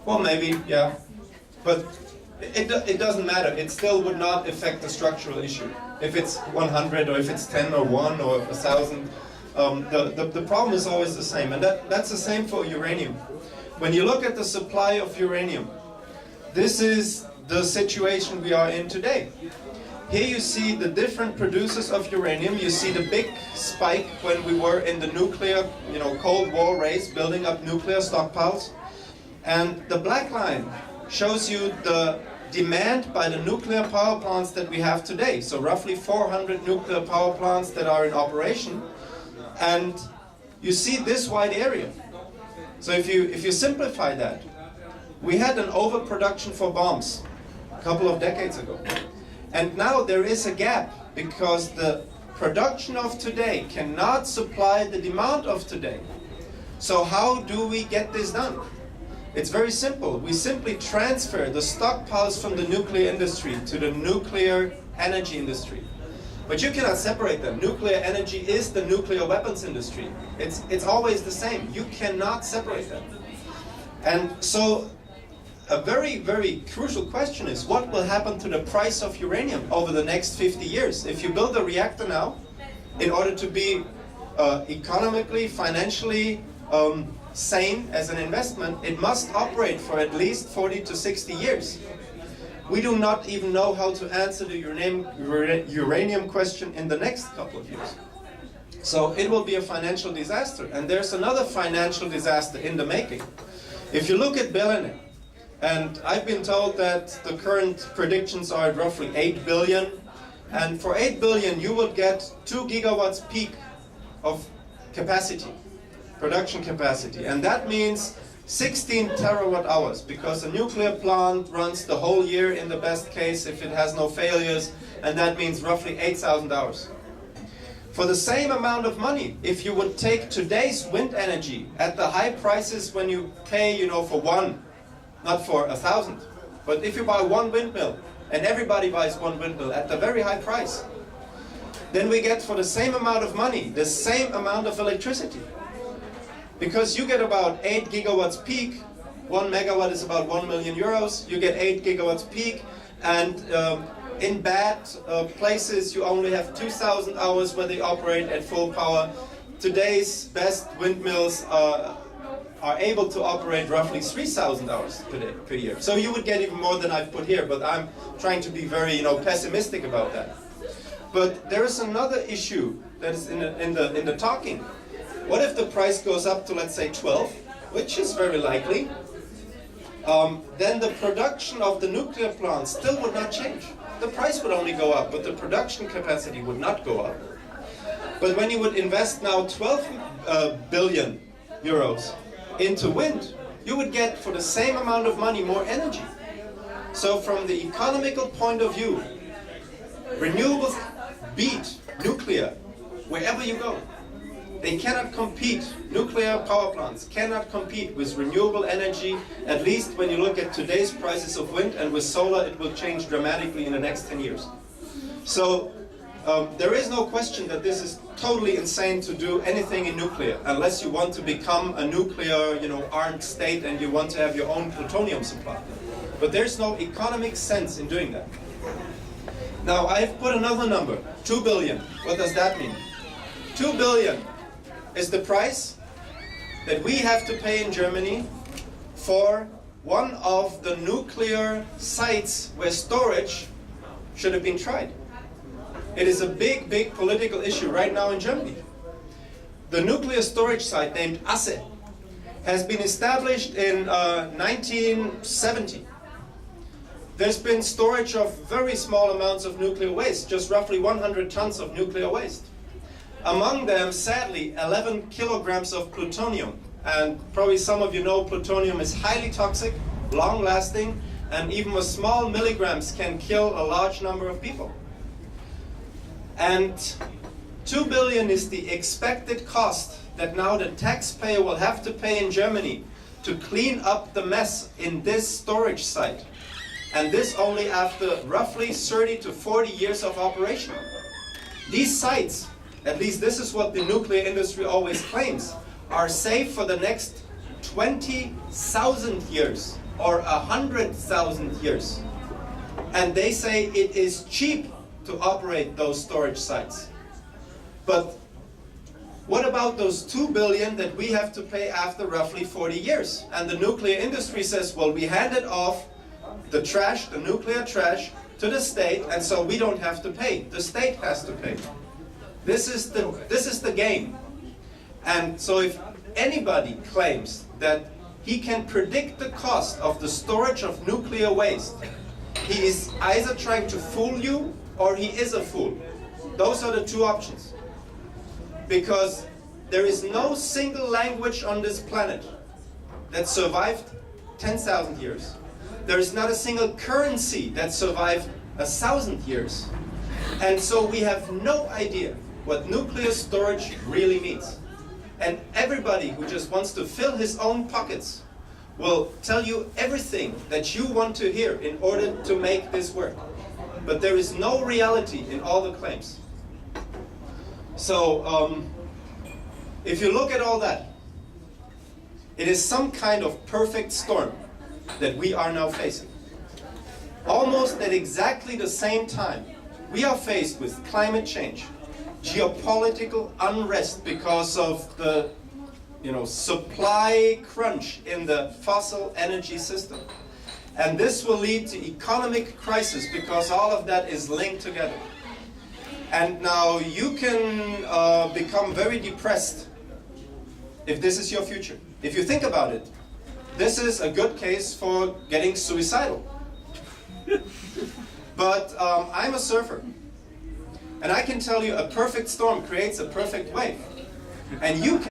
Well, maybe, yeah. But it doesn't matter. It still would not affect the structural issue. If it's 100 or if it's 10 or 1 or 1,000, the problem is always the same. And that's the same for uranium. When you look at the supply of uranium, this is the situation we are in today. Here you see the different producers of uranium. You see the big spike when we were in the nuclear, Cold War race, building up nuclear stockpiles. And the black line shows you the demand by the nuclear power plants that we have today. So roughly 400 nuclear power plants that are in operation. And you see this wide area. So if you simplify that, we had an overproduction for bombs a couple of decades ago. And now there is a gap because the production of today cannot supply the demand of today. So how do we get this done? It's very simple. We simply transfer the stockpiles from the nuclear industry to the nuclear energy industry. But you cannot separate them. Nuclear energy is the nuclear weapons industry. It's always the same. You cannot separate them. And so a very, very crucial question is, what will happen to the price of uranium over the next 50 years? If you build a reactor now, in order to be economically, financially sane as an investment, it must operate for at least 40 to 60 years. We do not even know how to answer the uranium question in the next couple of years. So it will be a financial disaster. And there's another financial disaster in the making. If you look at Belenet, and I've been told that the current predictions are at roughly 8 billion. And for 8 billion, you will get 2 gigawatts peak of capacity, production capacity. And that means 16 terawatt hours, because a nuclear plant runs the whole year in the best case if it has no failures, and that means roughly 8,000 hours. For the same amount of money, if you would take today's wind energy at the high prices when you pay, for one, not for 1,000, but if you buy one windmill, and everybody buys one windmill at the very high price, then we get for the same amount of money, the same amount of electricity. Because you get about 8 gigawatts peak, 1 megawatt is about 1 million euros, you get 8 gigawatts peak, and in bad places you only have 2,000 hours where they operate at full power. Today's best windmills are able to operate roughly 3,000 hours per year. So you would get even more than I've put here, but I'm trying to be very pessimistic about that. But there is another issue that is in the talking. What if the price goes up to, let's say, 12, which is very likely? Then the production of the nuclear plants still would not change. The price would only go up, but the production capacity would not go up. But when you would invest now 12 billion euros into wind, you would get for the same amount of money more energy. So from the economical point of view, renewables beat nuclear wherever you go. They cannot compete. Nuclear power plants cannot compete with renewable energy, at least when you look at today's prices of wind, and with solar it will change dramatically in the next 10 years. So there is no question that this is totally insane to do anything in nuclear, unless you want to become a nuclear, armed state and you want to have your own plutonium supply. But there's no economic sense in doing that. Now I've put another number, 2 billion. What does that mean? 2 billion is the price that we have to pay in Germany for one of the nuclear sites where storage should have been tried. It is a big, big political issue right now in Germany. The nuclear storage site named Asse has been established in 1970. There's been storage of very small amounts of nuclear waste, just roughly 100 tons of nuclear waste. Among them, sadly, 11 kilograms of plutonium. And probably some of you know plutonium is highly toxic, long-lasting, and even with small milligrams can kill a large number of people. And 2 billion is the expected cost that now the taxpayer will have to pay in Germany to clean up the mess in this storage site. And this only after roughly 30 to 40 years of operation. These sites, at least this is what the nuclear industry always claims, are safe for the next 20,000 years. or 100,000 years. And they say it is cheap to operate those storage sites. But what about those 2 billion that we have to pay after roughly 40 years? And the nuclear industry says, well, we handed off the trash, the nuclear trash, to the state, and so we don't have to pay. The state has to pay. This is the game. And so if anybody claims that he can predict the cost of the storage of nuclear waste, he is either trying to fool you or he is a fool. Those are the two options. Because there is no single language on this planet that survived 10,000 years. There is not a single currency that survived 1,000 years. And so we have no idea what nuclear storage really means. And everybody who just wants to fill his own pockets will tell you everything that you want to hear in order to make this work. But there is no reality in all the claims. So, if you look at all that, it is some kind of perfect storm that we are now facing. Almost at exactly the same time, we are faced with climate change, geopolitical unrest because of the supply crunch in the fossil energy system. And this will lead to economic crisis because all of that is linked together. And now you can become very depressed if this is your future. If you think about it, this is a good case for getting suicidal. But I'm a surfer. And I can tell you a perfect storm creates a perfect wave. And you can